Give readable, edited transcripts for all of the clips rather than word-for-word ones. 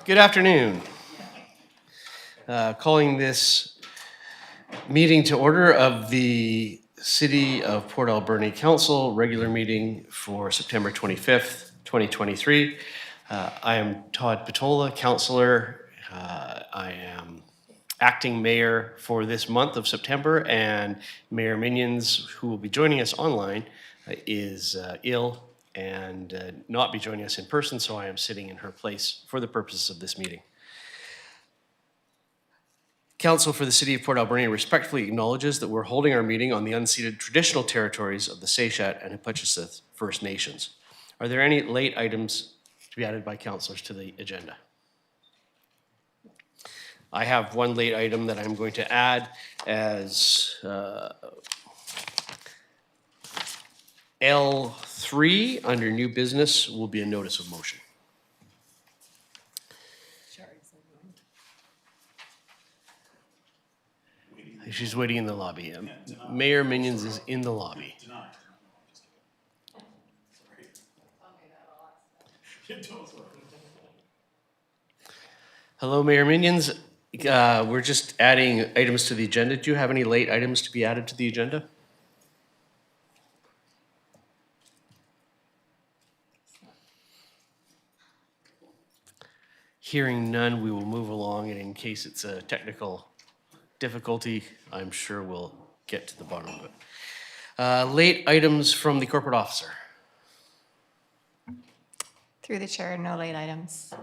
Good afternoon. Calling this meeting to order of the City of Port Alberni Council regular meeting for September 25th, 2023. I am Todd Patola, Councillor. I am acting mayor for this month of September, and Mayor Minions, who will be joining us online, is ill and not be joining us in person, so I am sitting in her place for the purposes of this meeting. Council for the City of Port Alberni respectfully acknowledges that we're holding our meeting on the unceded traditional territories of the Sept and Hippuchsith First Nations. Are there any late items to be added by councillors to the agenda? I have one late item that I'm going to add as L3 under new business will be a notice of motion. She's waiting in the lobby. Mayor Minions is in the lobby. Hello, Mayor Minions. We're just adding items to the agenda. Do you have any late items to be added to the agenda? Hearing none, we will move along, and in case it's a technical difficulty, I'm sure we'll get to the bottom of it. Late items from the corporate officer. Through the chair, no late items.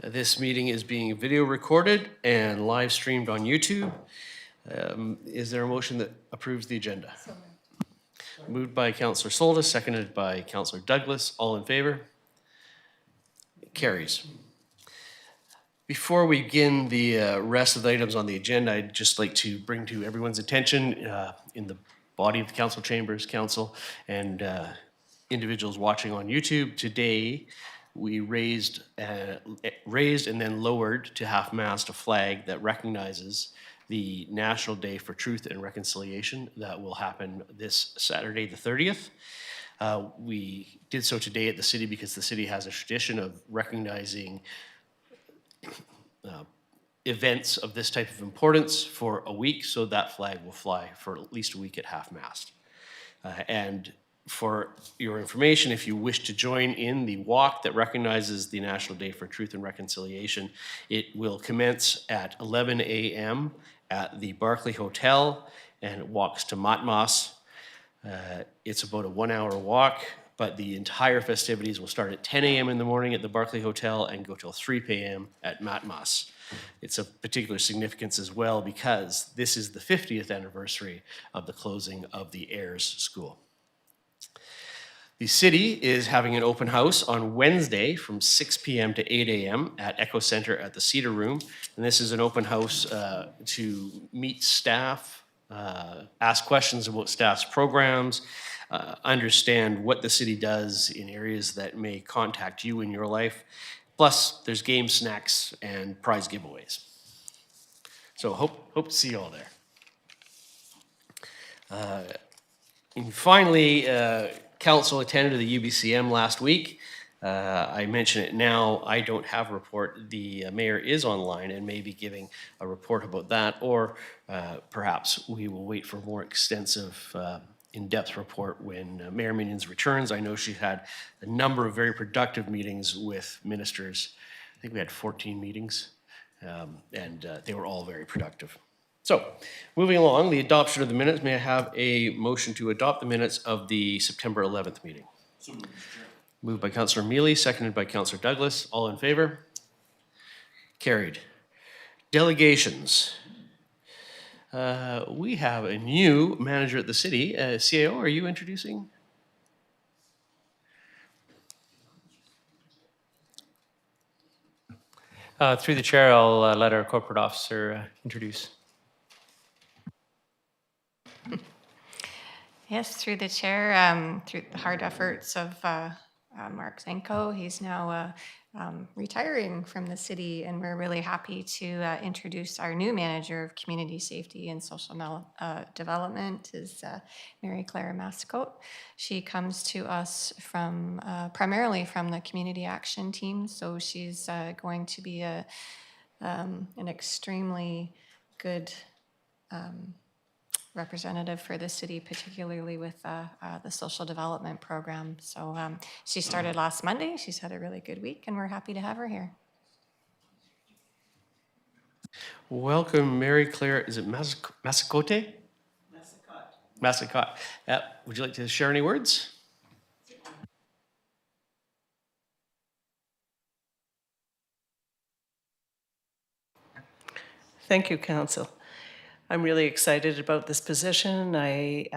This meeting is being video recorded and live streamed on YouTube. Is there a motion that approves the agenda? Moved by Councillor Soltis, seconded by Councillor Douglas. All in favor? It carries. Before we begin the rest of the items on the agenda, I'd just like to bring to everyone's attention in the body of the council chambers, council, and individuals watching on YouTube today, we raised and then lowered to half-mast a flag that recognizes the National Day for Truth and Reconciliation that will happen this Saturday, the 30th. We did so today at the city because the city has a tradition of recognizing events of this type of importance for a week, so that flag will fly for at least a week at half-mast. And for your information, if you wish to join in the walk that recognizes the National Day for Truth and Reconciliation, it will commence at 11 a.m. at the Barclay Hotel, and it walks to Matmas. It's about a 1-hour walk, but the entire festivities will start at 10 a.m. in the morning at the Barclay Hotel and go till 3 p.m. at Matmas. It's of particular significance as well because this is the 50th anniversary of the closing of the Ayers School. The city is having an open house on Wednesday from 6 p.m. to 8 a.m. at Echo Center at the Cedar Room. And this is an open house to meet staff, ask questions about staff's programs, understand what the city does in areas that may contact you in your life. Plus, there's games, snacks, and prize giveaways. So hope to see you all there. And finally, council attended the UBCM last week. I mention it now. I don't have a report. The mayor is online and may be giving a report about that, or perhaps we will wait for a more extensive in-depth report when Mayor Minions returns. I know she had a number of very productive meetings with ministers. I think we had 14 meetings, and they were all very productive. So, moving along, the adoption of the minutes. May I have a motion to adopt the minutes of the September 11th meeting? So moved, Mr. Chair. Moved by Councillor Mealy, seconded by Councillor Douglas. All in favor? Carried. Delegations. We have a new manager at the city. CAO, are you introducing? Through the chair, I'll let our corporate officer introduce. Yes, through the chair, through the hard efforts of Mark Zenko, he's now retiring from the city, and we're really happy to introduce our new manager of community safety and social development is Mary Claire Mascote. She comes to us from primarily from the community action team, so she's going to be an extremely good representative for the city, particularly with the social development program. So she started last Monday. She's had a really good week, and we're happy to have her here. Welcome, Mary Claire. Is it Massacote? Massacote. Would you like to share any words? Thank you, Council. I'm really excited about this position. I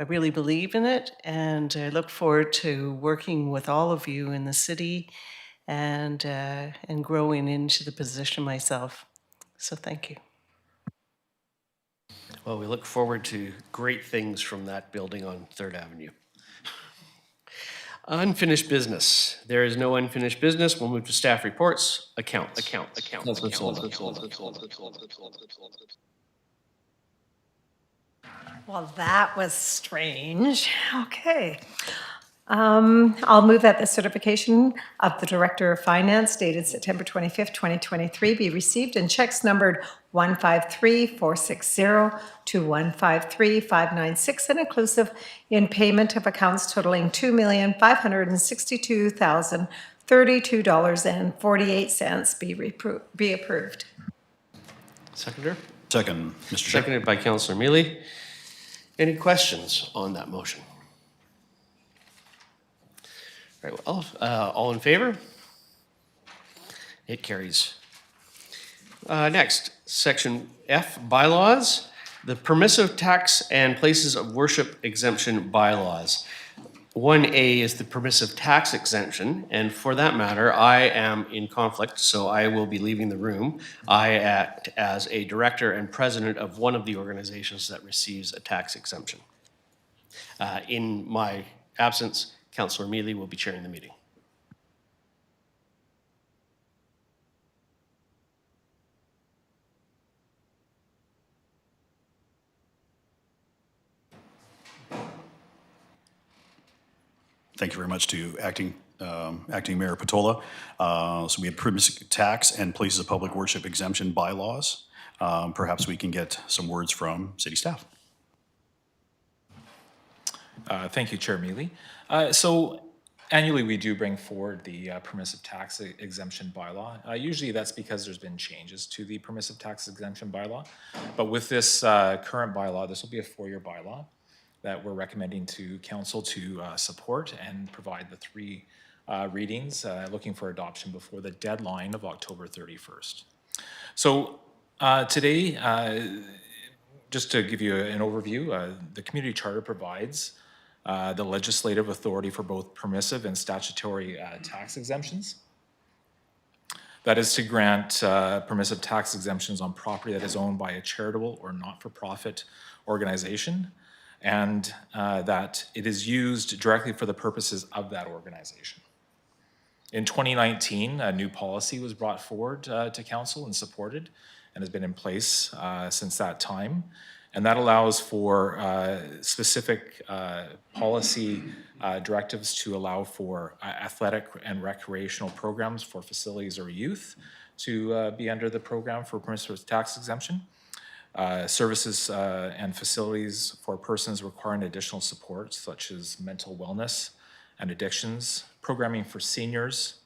really believe in it, and I look forward to working with all of you in the city and growing into the position myself. So thank you. Well, we look forward to great things from that building on 3rd Avenue. Unfinished business. There is no unfinished business. We'll move to staff reports. Accounts. Well, that was strange. Okay. I'll move that the certification of the Director of Finance dated September 25th, 2023 be received and checks numbered 153460 to 153596 and inclusive in payment of accounts totaling $2,562,032.48 be approved. Seconder? Second, Mr. Chair. Seconded by Councillor Mealy. Any questions on that motion? Very well. All in favor? It carries. Next, Section F, bylaws. The permissive tax and places of worship exemption bylaws. 1A is the permissive tax exemption, and for that matter, I am in conflict, so I will be leaving the room. I act as a director and president of one of the organizations that receives a tax exemption. In my absence, Councillor Mealy will be chairing the meeting. Thank you very much to Acting Mayor Patola. So we have permissive tax and places of public worship exemption bylaws. Perhaps we can get some words from city staff. Thank you, Chair Mealy. So annually, we do bring forward the permissive tax exemption bylaw. Usually that's because there's been changes to the permissive tax exemption bylaw. But with this current bylaw, this will be a 4-year bylaw that we're recommending to council to support and provide the 3 readings, looking for adoption before the deadline of October 31st. So today, just to give you an overview, the community charter provides the legislative authority for both permissive and statutory tax exemptions. That is to grant permissive tax exemptions on property that is owned by a charitable or not-for-profit organization, and that it is used directly for the purposes of that organization. In 2019, a new policy was brought forward to council and supported and has been in place since that time. And that allows for specific policy directives to allow for athletic and recreational programs for facilities or youth to be under the program for permissive tax exemption. Services and facilities for persons requiring additional support, such as mental wellness and addictions, programming for seniors,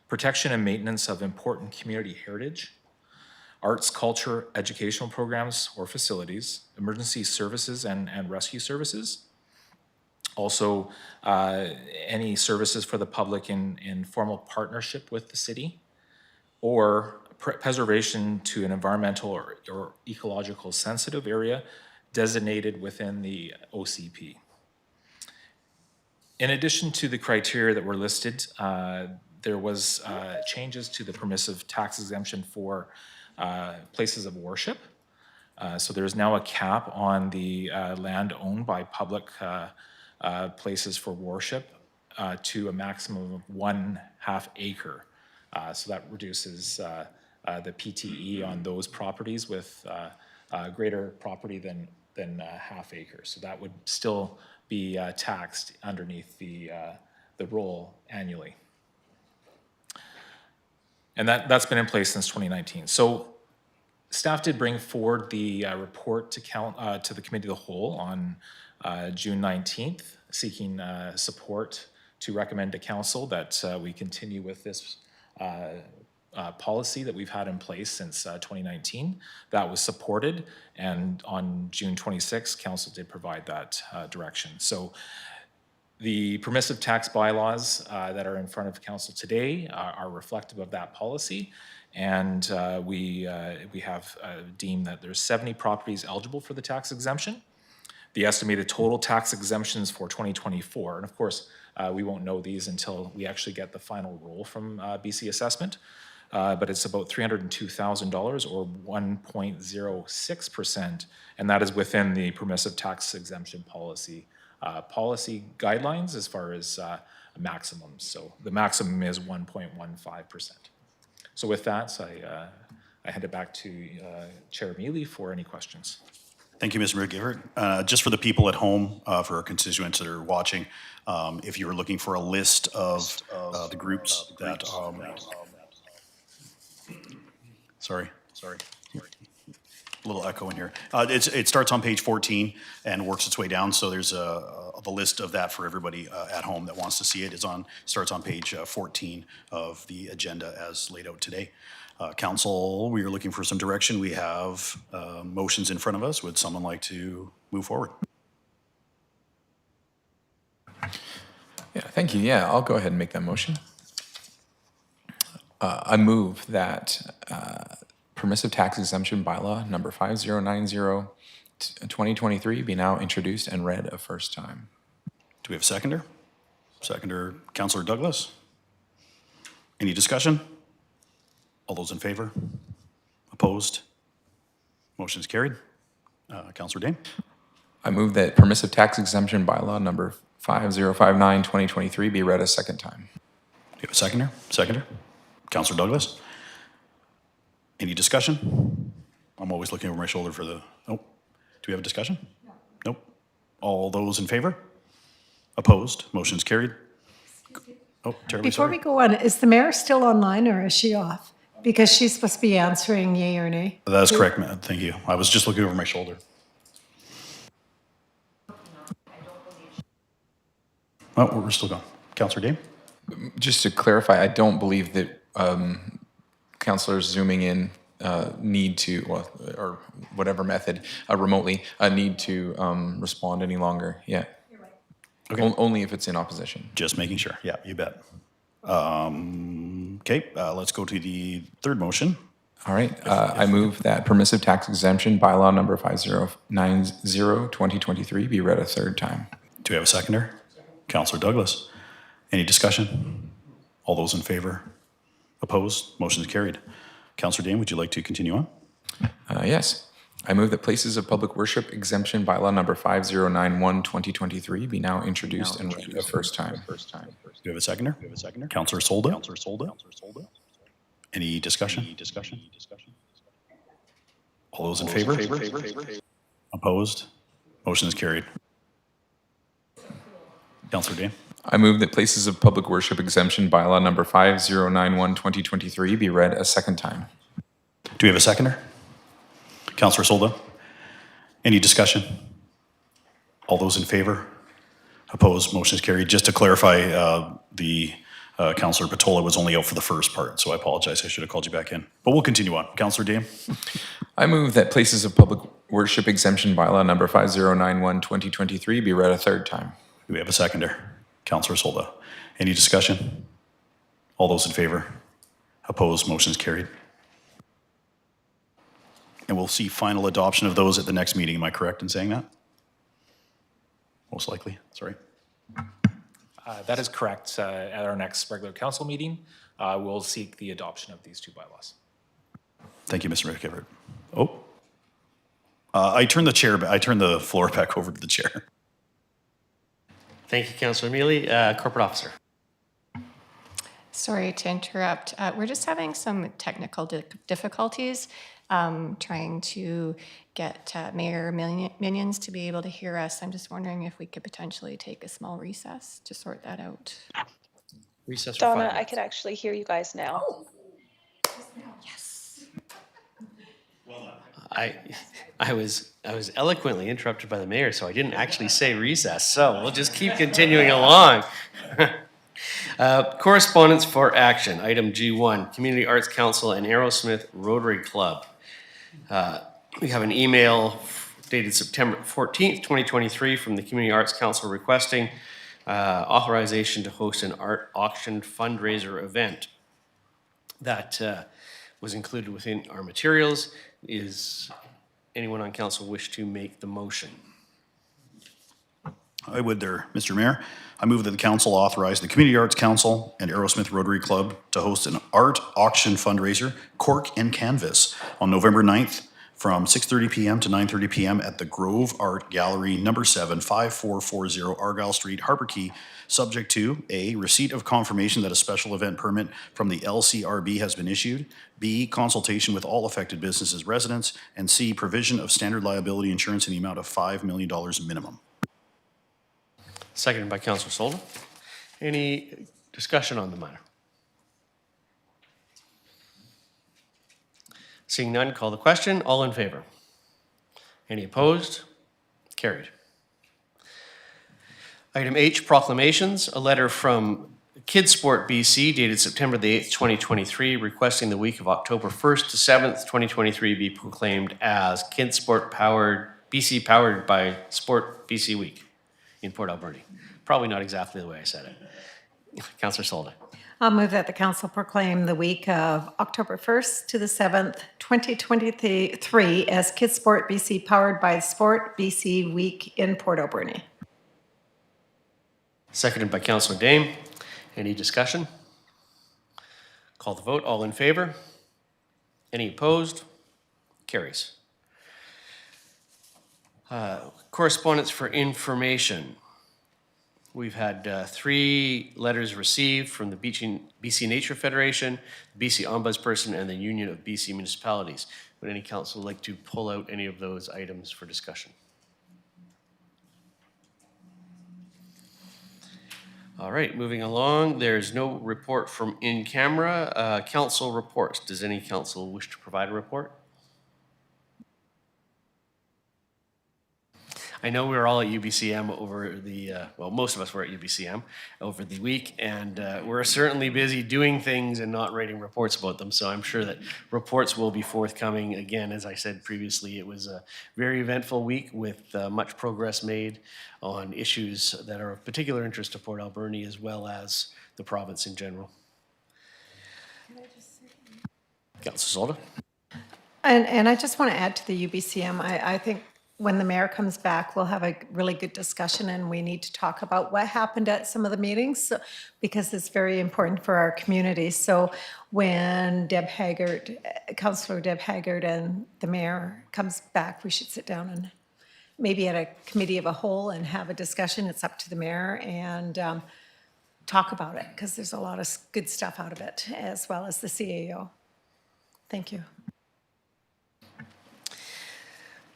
protection and maintenance of important community heritage, arts, culture, educational programs or facilities, emergency services and rescue services. Also, any services for the public in formal partnership with the city, or preservation to an environmental or ecological sensitive area designated within the OCP. In addition to the criteria that were listed, there was changes to the permissive tax exemption for places of worship. So there's now a cap on the land owned by public places for worship to a maximum of 1/2 acre So that reduces the PTE on those properties with greater property than half acre. So that would still be taxed underneath the roll annually. And that's been in place since 2019. So staff did bring forward the report to the committee of the whole on June 19th, seeking support to recommend to council that we continue with this policy that we've had in place since 2019. That was supported, and on June 26th, council did provide that direction. So the permissive tax bylaws that are in front of council today are reflective of that policy. And we have deemed that there's 70 properties eligible for the tax exemption. The estimated total tax exemptions for 2024, and of course, we won't know these until we actually get the final roll from BC Assessment, but it's about $302,000 or 1.06%, and that is within the permissive tax exemption policy guidelines as far as maximums. So the maximum is 1.15%. So with that, I hand it back to Chair Mealy for any questions. Thank you, Mr. McGivert. Just for the people at home, for our constituents that are watching, if you were looking for a list of the groups that, sorry, a little echo in here. It starts on page 14 and works its way down, so there's the list of that for everybody at home that wants to see it. Starts on page 14 of the agenda as laid out today. Council, we are looking for some direction. We have motions in front of us. Would someone like to move forward? Yeah, thank you. Yeah, I'll go ahead and make that motion. I move that permissive tax exemption bylaw number 5090/2023 be now introduced and read a first time. Do we have a seconder? Seconder, Councillor Douglas. Any discussion? All those in favor? Opposed? Motion is carried. Councillor Dane. I move that permissive tax exemption bylaw number 5059/2023 be read a second time. Do you have a seconder? Seconder. Councillor Douglas. Any discussion? I'm always looking over my shoulder for the, do we have a discussion? No. Nope. All those in favor? Opposed? Motion is carried. Oh, terribly Before sorry. we go on, is the mayor still online or is she off? Because she's supposed to be answering yay or nay. That is correct, ma'am. Thank you. I was just looking over my shoulder. Oh, we're still going. Councillor Dane? Just to clarify, I don't believe that councillors zooming in need to, well, or whatever method, remotely, need to respond any longer. Yeah. Okay. Only if it's in opposition. Just making sure. Yeah, you bet. Okay, let's go to the third motion. All right. I move that permissive tax exemption bylaw number 5090/2023 be read a third time. Do we have a seconder? Councillor Douglas. Any discussion? All those in favor? Opposed? Motion is carried. Councillor Dane, would you like to continue on? Yes. I move that places of public worship exemption bylaw number 5091/2023 be now introduced and read a first time. Do we have a seconder? Councillor Solda. Any discussion? All those in favor? Opposed? Motion is carried. Councillor Dane. I move that places of public worship exemption bylaw number 5091/2023 be read a second time. Do we have a seconder? Councillor Solda. Any discussion? All those in favor? Opposed? Motion is carried. Just to clarify, Councillor Patola was only out for the first part, so I apologize. I should have called you back in. But we'll continue on. Councillor Dane. I move that places of public worship exemption bylaw number 5091/2023 be read a third time. Do we have a seconder? Councillor Solda. Any discussion? All those in favor? Opposed? Motion is carried. And we'll see final adoption of those at the next meeting. Am I correct in saying that? Most likely. Sorry. That is correct. At our next regular council meeting, we'll seek the adoption of these two bylaws. Thank you, Mr. McGivert. Oh. I turn the floor back over to the chair. Thank you, Councillor Mealy. Corporate Officer. Sorry to interrupt. We're just having some technical difficulties trying to get Mayor Minions to be able to hear us. I'm just wondering if we could potentially take a small recess to sort that out. Recess for Donna, 5 I minutes. could actually hear you guys now. Yes. I was eloquently interrupted by the mayor, so I didn't actually say recess. So we'll just keep continuing along. Correspondence for action, item G1, Community Arts Council and Aerosmith Rotary Club. We have an email dated September 14th, 2023 from the Community Arts Council requesting authorization to host an art auction fundraiser event. That was included within our materials. Is anyone on council wish to make the motion? I would there, Mr. Mayor. I move that the council authorize the Community Arts Council and Aerosmith Rotary Club to host an art auction fundraiser, Cork and Canvas, on November 9th from 6:30 p.m. to 9:30 p.m. at the Grove Art Gallery, number 7, 5440 Argyle Street, Harper Key, subject to A, receipt of confirmation that a special event permit from the LCRB has been issued, B, consultation with all affected businesses residents, and C, provision of standard liability insurance in the amount of $5 million minimum. Seconded by Councillor Solda. Any discussion on the matter? Seeing none, call the question. All in favor? Any opposed? Carried. Item H, proclamations. A letter from Kidsport BC dated September the 8th, 2023, requesting the week of October 1st to 7th, 2023 be proclaimed as Kidsport BC powered by Sport BC Week in Port Alberni. Probably not exactly the way I said it. Councillor Solda. I'll move that the council proclaim the week of October 1st to the 7th, 2023 as Kids Sport BC powered by Sport BC Week in Port Alberni. Seconded by Councillor Dame. Any discussion? Call the vote. All in favor? Any opposed? Carries. Correspondence for information. We've had 3 letters received from the BC Nature Federation, BC Ombudsperson, and the Union of BC Municipalities. Would any council like to pull out any of those items for discussion? All right, moving along. There's no report from in camera. Council reports. Does any council wish to provide a report? I know we were all at UBCM over the, well, most of us were at UBCM over the week, and we're certainly busy doing things and not writing reports about them, so I'm sure that reports will be forthcoming. Again, as I said previously, it was a very eventful week with much progress made on issues that are of particular interest to Port Alberni as well as the province in general. Councillor Solda. And I just want to add to the UBCM, I think when the mayor comes back, we'll have a really good discussion and we need to talk about what happened at some of the meetings because it's very important for our community. So when Councillor Deb Haggard and the mayor comes back, we should sit down and maybe at a committee of a whole and have a discussion. It's up to the mayor and talk about it because there's a lot of good stuff out of it as well as the CAO. Thank you.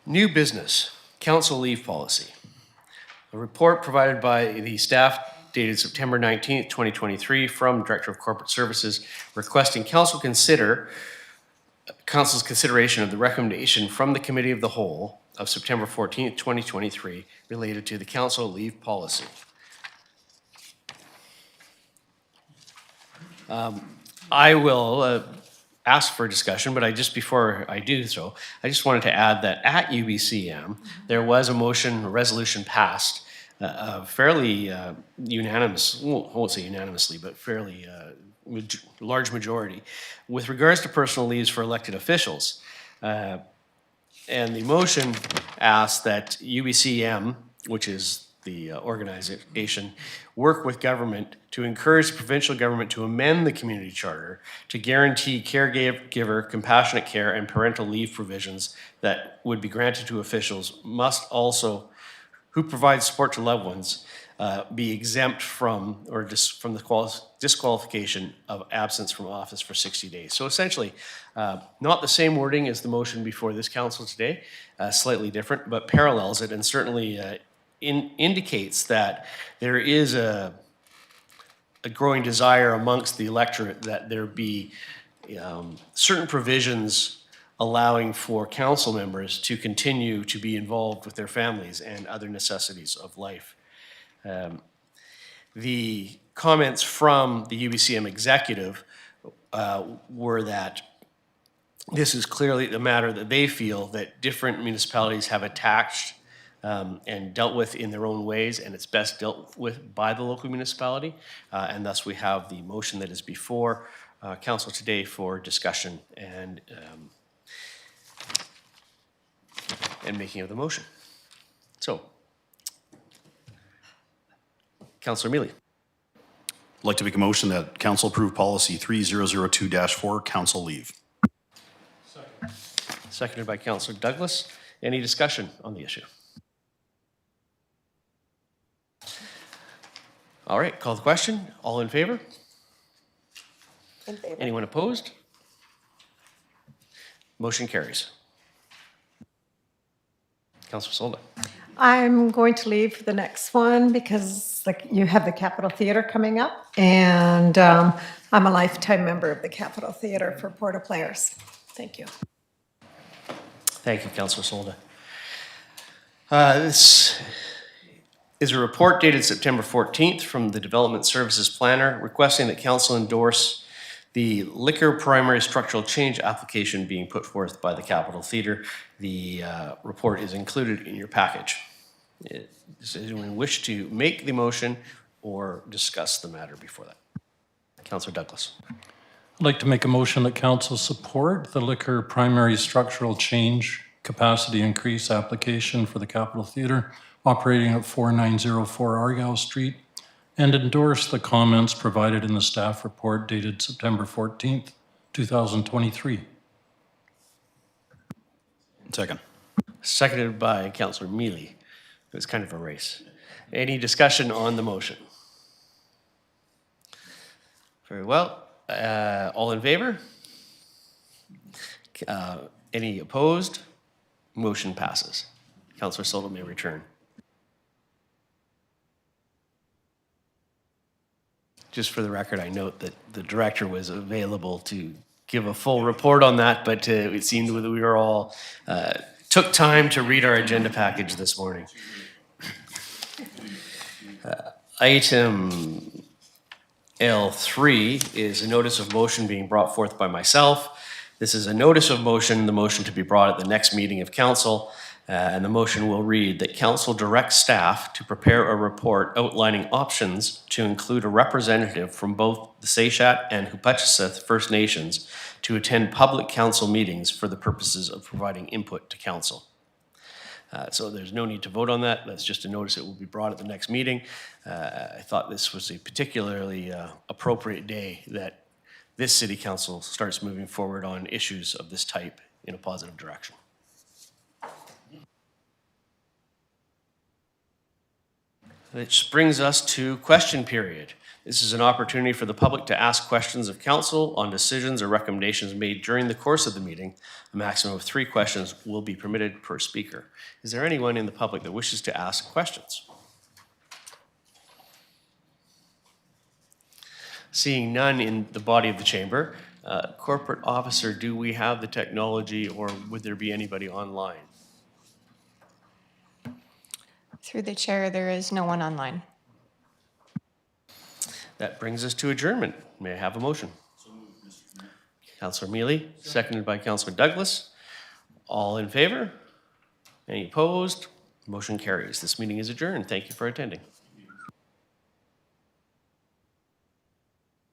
New business, council leave policy. A report provided by the staff dated September 19th, 2023 from Director of Corporate Services requesting council's consideration of the recommendation from the Committee of the Whole of September 14th, 2023 related to the council leave policy. I will ask for discussion, but before I do so, I just wanted to add that at UBCM, there was a resolution passed, fairly unanimous, well, I won't say unanimously, but fairly large majority, with regards to personal leaves for elected officials. And the motion asked that UBCM, which is the organization, work with government to encourage the provincial government to amend the community charter to guarantee caregiver, compassionate care, and parental leave provisions that would be granted to officials must also who provide support to loved ones be exempt from, or from the disqualification of absence from office for 60 days. So essentially, not the same wording as the motion before this council today, slightly different, but parallels it and certainly indicates that there is a growing desire amongst the electorate that there be certain provisions allowing for council members to continue to be involved with their families and other necessities of life. The comments from the UBCM executive were that this is clearly a matter that they feel that different municipalities have attached and dealt with in their own ways, and it's best dealt with by the local municipality. And thus we have the motion that is before council today for discussion and making of the motion. So, Councillor Mealy. I'd like to make a motion that council approve policy 3002-4, council leave. Seconded by Councillor Douglas. Any discussion on the issue? All right, call the question. All in favor? In favor. Anyone opposed? Motion carries. Councillor Solda. I'm going to leave for the next one because you have the Capitol Theatre coming up, and I'm a lifetime member of the Capitol Theatre for Port of Players. Thank you. Thank you, Councillor Solda. This is a report dated September 14th from the Development Services Planner requesting that council endorse the liquor primary structural change application being put forth by the Capitol Theatre. The report is included in your package. Does anyone wish to make the motion or discuss the matter before that? Councillor Douglas. I'd like to make a motion that council support the liquor primary structural change capacity increase application for the Capitol Theatre operating at 4904 Argyle Street and endorse the comments provided in the staff report dated September 14th, 2023. Second. Seconded by Councillor Mealy. It was kind of a race. Any discussion on the motion? Very well. All in favor? Any opposed? Motion passes. Councillor Solda may return. Just for the record, I note that the director was available to give a full report on that, but it seemed that we were all took time to read our agenda package this morning. Item L3 is a notice of motion being brought forth by myself. This is a notice of motion, the motion to be brought at the next meeting of council, and the motion will read that council directs staff to prepare a report outlining options to include a representative from both the Sept and Hupacheseth First Nations to attend public council meetings for the purposes of providing input to council. So there's no need to vote on that. That's just a notice that will be brought at the next meeting. I thought this was a particularly appropriate day that this city council starts moving forward on issues of this type in a positive direction. Which brings us to question period. This is an opportunity for the public to ask questions of council on decisions or recommendations made during the course of the meeting. A maximum of 3 questions will be permitted per speaker. Is there anyone in the public that wishes to ask questions? Seeing none in the body of the chamber, corporate officer, do we have the technology or would there be anybody online? Through the chair, there is no one online. That brings us to adjournment. May I have a motion? Councillor Mealy, seconded by Councillor Douglas. All in favor? Any opposed? Motion carries. This meeting is adjourned. Thank you for attending.